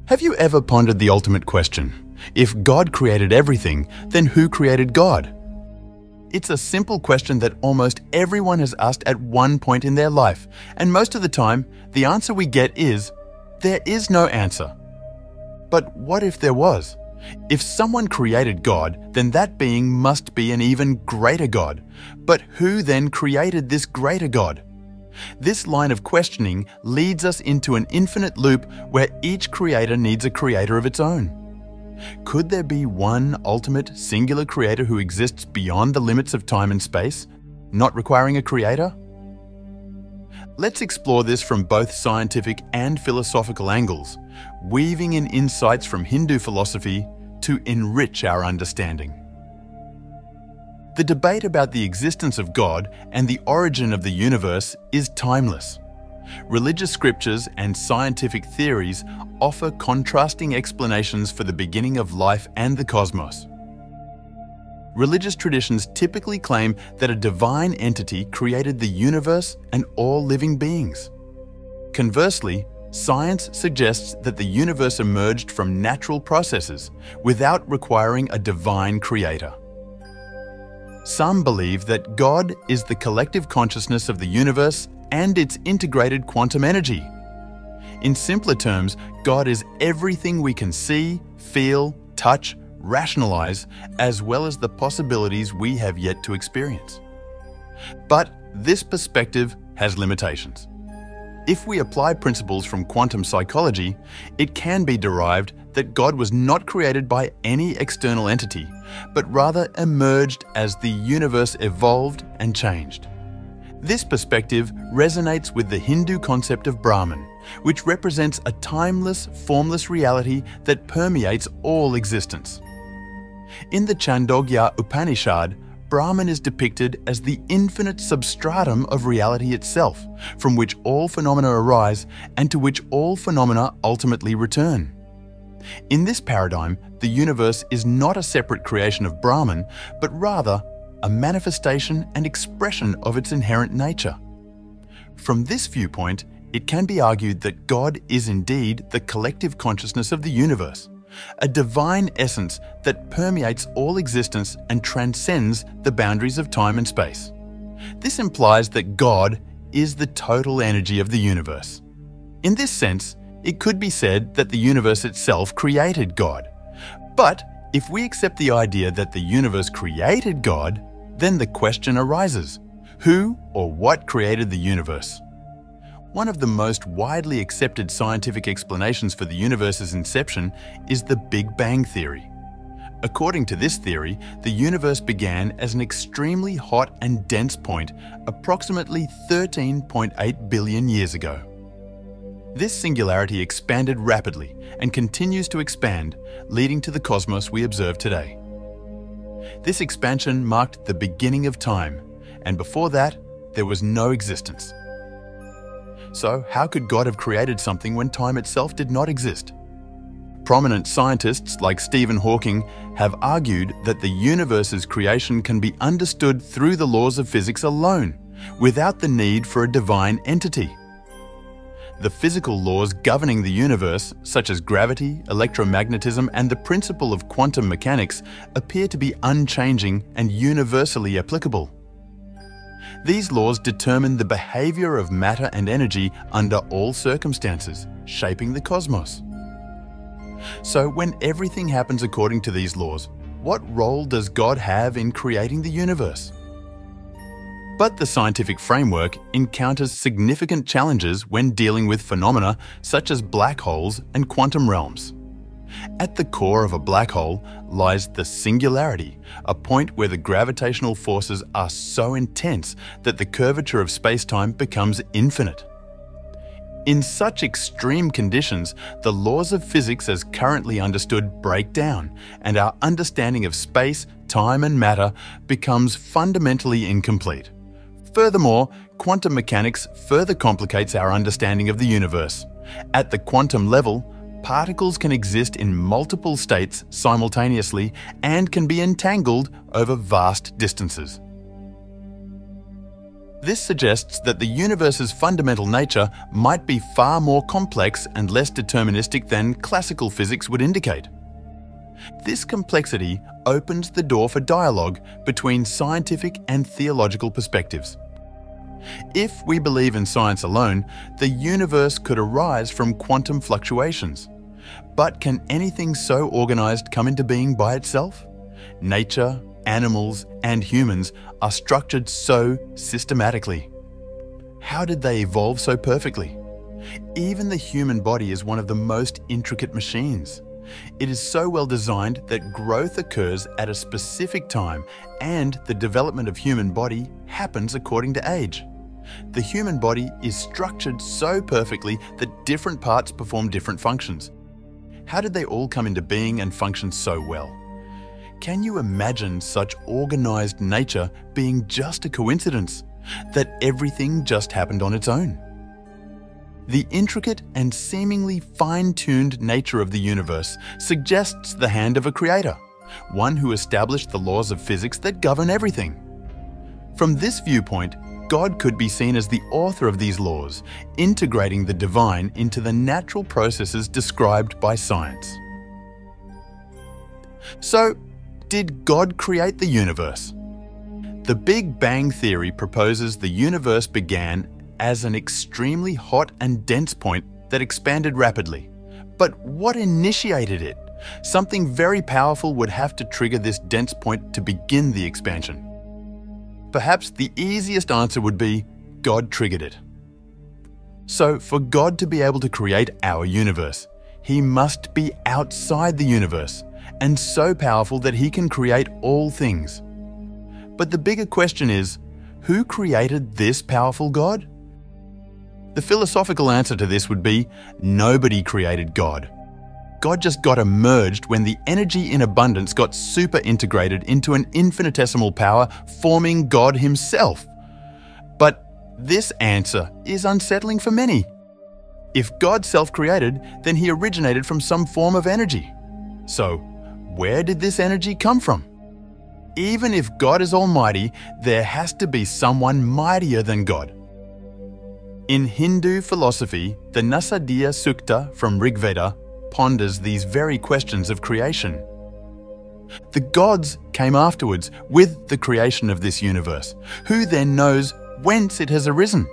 Have you ever pondered the ultimate question? If God created everything, then who created God? It's a simple question that almost everyone has asked at one point in their life, and most of the time, the answer we get is, there is no answer. But what if there was? If someone created God, then that being must be an even greater God. But who then created this greater God? This line of questioning leads us into an infinite loop where each creator needs a creator of its own. Could there be one ultimate, singular creator who exists beyond the limits of time and space, not requiring a creator? Let's explore this from both scientific and philosophical angles, weaving in insights from Hindu philosophy to enrich our understanding. The debate about the existence of God and the origin of the universe is timeless. Religious scriptures and scientific theories offer contrasting explanations for the beginning of life and the cosmos. Religious traditions typically claim that a divine entity created the universe and all living beings. Conversely, science suggests that the universe emerged from natural processes without requiring a divine creator. Some believe that God is the collective consciousness of the universe and its integrated quantum energy. In simpler terms, God is everything we can see, feel, touch, rationalize, as well as the possibilities we have yet to experience. But this perspective has limitations. If we apply principles from quantum psychology, it can be derived that God was not created by any external entity, but rather emerged as the universe evolved and changed. This perspective resonates with the Hindu concept of Brahman, which represents a timeless, formless reality that permeates all existence. In the Chandogya Upanishad, Brahman is depicted as the infinite substratum of reality itself, from which all phenomena arise and to which all phenomena ultimately return. In this paradigm, the universe is not a separate creation of Brahman, but rather a manifestation and expression of its inherent nature. From this viewpoint, it can be argued that God is indeed the collective consciousness of the universe, a divine essence that permeates all existence and transcends the boundaries of time and space. This implies that God is the total energy of the universe. In this sense, it could be said that the universe itself created God. But if we accept the idea that the universe created God, then the question arises, who or what created the universe? One of the most widely accepted scientific explanations for the universe's inception is the Big Bang theory. According to this theory, the universe began as an extremely hot and dense point approximately 13.8 billion years ago. This singularity expanded rapidly and continues to expand, leading to the cosmos we observe today. This expansion marked the beginning of time, and before that, there was no existence. So, how could God have created something when time itself did not exist? Prominent scientists like Stephen Hawking have argued that the universe's creation can be understood through the laws of physics alone, without the need for a divine entity. The physical laws governing the universe, such as gravity, electromagnetism, and the principle of quantum mechanics, appear to be unchanging and universally applicable. These laws determine the behavior of matter and energy under all circumstances, shaping the cosmos. So, when everything happens according to these laws, what role does God have in creating the universe? But the scientific framework encounters significant challenges when dealing with phenomena such as black holes and quantum realms. At the core of a black hole lies the singularity, a point where the gravitational forces are so intense that the curvature of space-time becomes infinite. In such extreme conditions, the laws of physics as currently understood break down, and our understanding of space, time, and matter becomes fundamentally incomplete. Furthermore, quantum mechanics further complicates our understanding of the universe. At the quantum level, particles can exist in multiple states simultaneously and can be entangled over vast distances. This suggests that the universe's fundamental nature might be far more complex and less deterministic than classical physics would indicate. This complexity opens the door for dialogue between scientific and theological perspectives. If we believe in science alone, the universe could arise from quantum fluctuations. But can anything so organized come into being by itself? Nature, animals, and humans are structured so systematically. How did they evolve so perfectly? Even the human body is one of the most intricate machines. It is so well designed that growth occurs at a specific time and the development of human body happens according to age. The human body is structured so perfectly that different parts perform different functions. How did they all come into being and function so well? Can you imagine such organized nature being just a coincidence? That everything just happened on its own? The intricate and seemingly fine-tuned nature of the universe suggests the hand of a creator, one who established the laws of physics that govern everything. From this viewpoint, God could be seen as the author of these laws, integrating the divine into the natural processes described by science. So, did God create the universe? The Big Bang Theory proposes the universe began as an extremely hot and dense point that expanded rapidly. But what initiated it? Something very powerful would have to trigger this dense point to begin the expansion. Perhaps the easiest answer would be God triggered it. So, for God to be able to create our universe, He must be outside the universe and so powerful that He can create all things. But the bigger question is, who created this powerful God? The philosophical answer to this would be, nobody created God. God just got emerged when the energy in abundance got super integrated into an infinitesimal power, forming God Himself. But this answer is unsettling for many. If God self-created, then He originated from some form of energy. So, where did this energy come from? Even if God is almighty, there has to be someone mightier than God. In Hindu philosophy, the Nasadiya Sukta from Rigveda ponders these very questions of creation. The gods came afterwards with the creation of this universe. Who then knows whence it has arisen?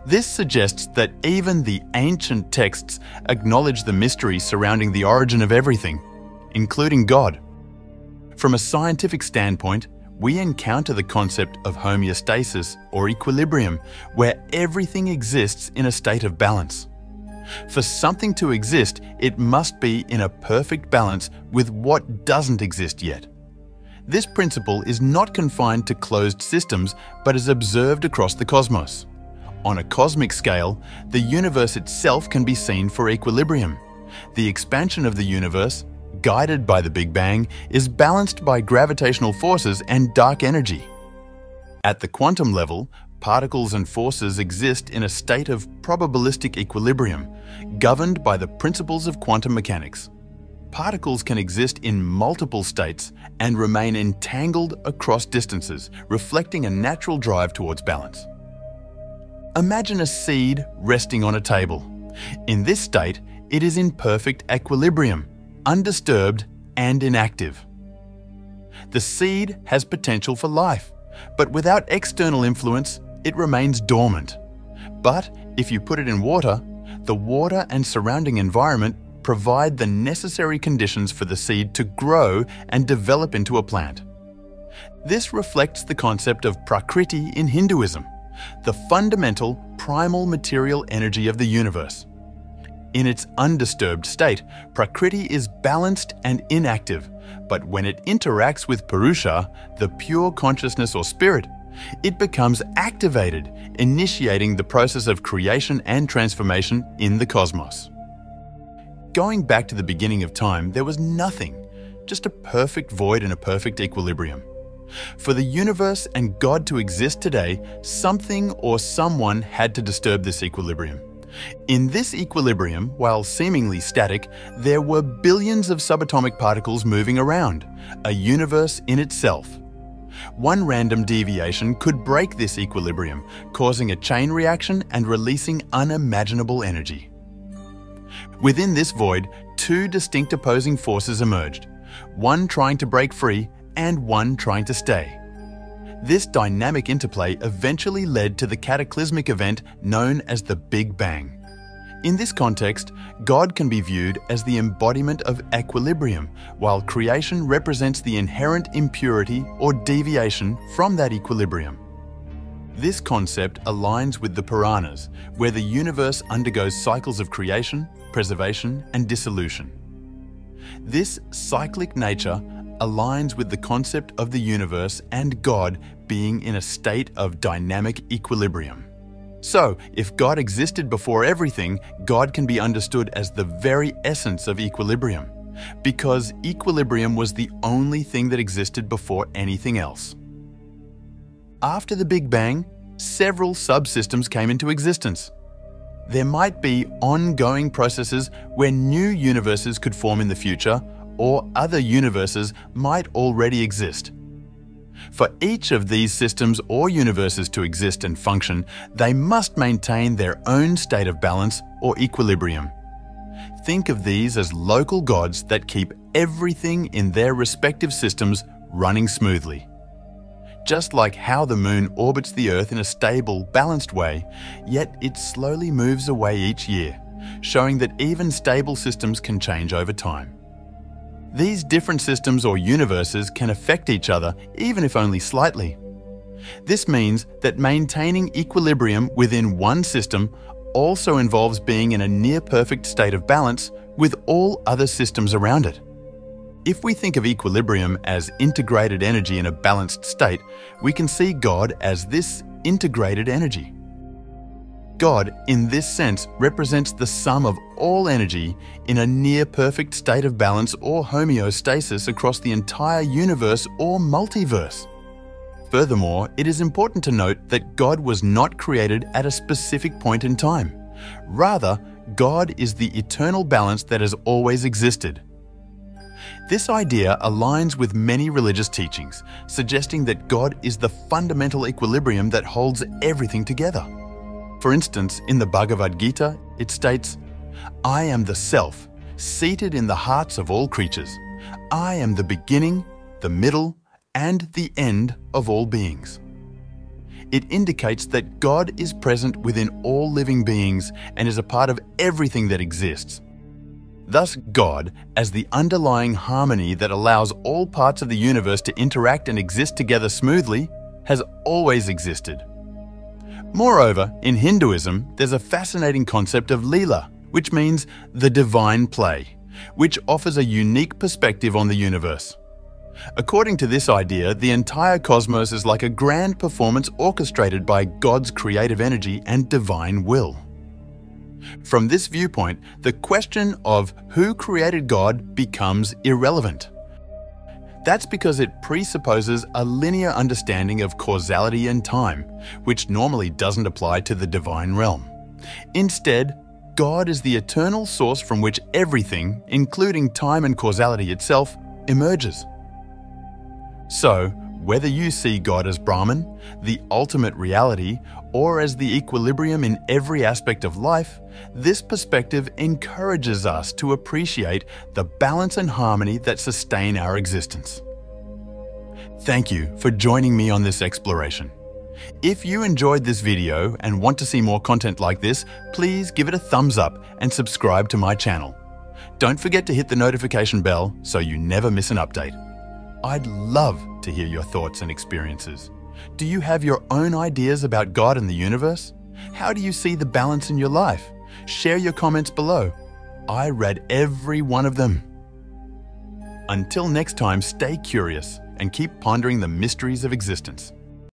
This suggests that even the ancient texts acknowledge the mystery surrounding the origin of everything, including God. From a scientific standpoint, we encounter the concept of homeostasis or equilibrium, where everything exists in a state of balance. For something to exist, it must be in a perfect balance with what doesn't exist yet. This principle is not confined to closed systems, but is observed across the cosmos. On a cosmic scale, the universe itself can be seen for equilibrium. The expansion of the universe, guided by the Big Bang, is balanced by gravitational forces and dark energy. At the quantum level, particles and forces exist in a state of probabilistic equilibrium, governed by the principles of quantum mechanics. Particles can exist in multiple states and remain entangled across distances, reflecting a natural drive towards balance. Imagine a seed resting on a table. In this state, it is in perfect equilibrium, undisturbed and inactive. The seed has potential for life, but without external influence, it remains dormant. But if you put it in water, the water and surrounding environment provide the necessary conditions for the seed to grow and develop into a plant. This reflects the concept of Prakriti in Hinduism, the fundamental primal material energy of the universe. In its undisturbed state, Prakriti is balanced and inactive, but when it interacts with Purusha, the pure consciousness or spirit, it becomes activated, initiating the process of creation and transformation in the cosmos. Going back to the beginning of time, there was nothing, just a perfect void and a perfect equilibrium. For the universe and God to exist today, something or someone had to disturb this equilibrium. In this equilibrium, while seemingly static, there were billions of subatomic particles moving around, a universe in itself. One random deviation could break this equilibrium, causing a chain reaction and releasing unimaginable energy. Within this void, two distinct opposing forces emerged, one trying to break free and one trying to stay. This dynamic interplay eventually led to the cataclysmic event known as the Big Bang. In this context, God can be viewed as the embodiment of equilibrium, while creation represents the inherent impurity or deviation from that equilibrium. This concept aligns with the Puranas, where the universe undergoes cycles of creation, preservation, and dissolution. This cyclic nature aligns with the concept of the universe and God being in a state of dynamic equilibrium. So, if God existed before everything, God can be understood as the very essence of equilibrium, because equilibrium was the only thing that existed before anything else. After the Big Bang, several subsystems came into existence. There might be ongoing processes where new universes could form in the future, or other universes might already exist. For each of these systems or universes to exist and function, they must maintain their own state of balance or equilibrium. Think of these as local gods that keep everything in their respective systems running smoothly. Just like how the moon orbits the Earth in a stable, balanced way, yet it slowly moves away each year, showing that even stable systems can change over time. These different systems or universes can affect each other, even if only slightly. This means that maintaining equilibrium within one system also involves being in a near-perfect state of balance with all other systems around it. If we think of equilibrium as integrated energy in a balanced state, we can see God as this integrated energy. God, in this sense, represents the sum of all energy in a near-perfect state of balance or homeostasis across the entire universe or multiverse. Furthermore, it is important to note that God was not created at a specific point in time. Rather, God is the eternal balance that has always existed. This idea aligns with many religious teachings, suggesting that God is the fundamental equilibrium that holds everything together. For instance, in the Bhagavad Gita, it states, "I am the Self, seated in the hearts of all creatures. I am the beginning, the middle, and the end of all beings." It indicates that God is present within all living beings and is a part of everything that exists. Thus, God, as the underlying harmony that allows all parts of the universe to interact and exist together smoothly, has always existed. Moreover, in Hinduism, there's a fascinating concept of Leela, which means the divine play, which offers a unique perspective on the universe. According to this idea, the entire cosmos is like a grand performance orchestrated by God's creative energy and divine will. From this viewpoint, the question of who created God becomes irrelevant. That's because it presupposes a linear understanding of causality and time, which normally doesn't apply to the divine realm. Instead, God is the eternal source from which everything, including time and causality itself, emerges. So, whether you see God as Brahman, the ultimate reality, or as the equilibrium in every aspect of life, this perspective encourages us to appreciate the balance and harmony that sustain our existence. Thank you for joining me on this exploration. If you enjoyed this video and want to see more content like this, please give it a thumbs up and subscribe to my channel. Don't forget to hit the notification bell so you never miss an update. I'd love to hear your thoughts and experiences. Do you have your own ideas about God and the universe? How do you see the balance in your life? Share your comments below. I read every one of them. Until next time, stay curious and keep pondering the mysteries of existence.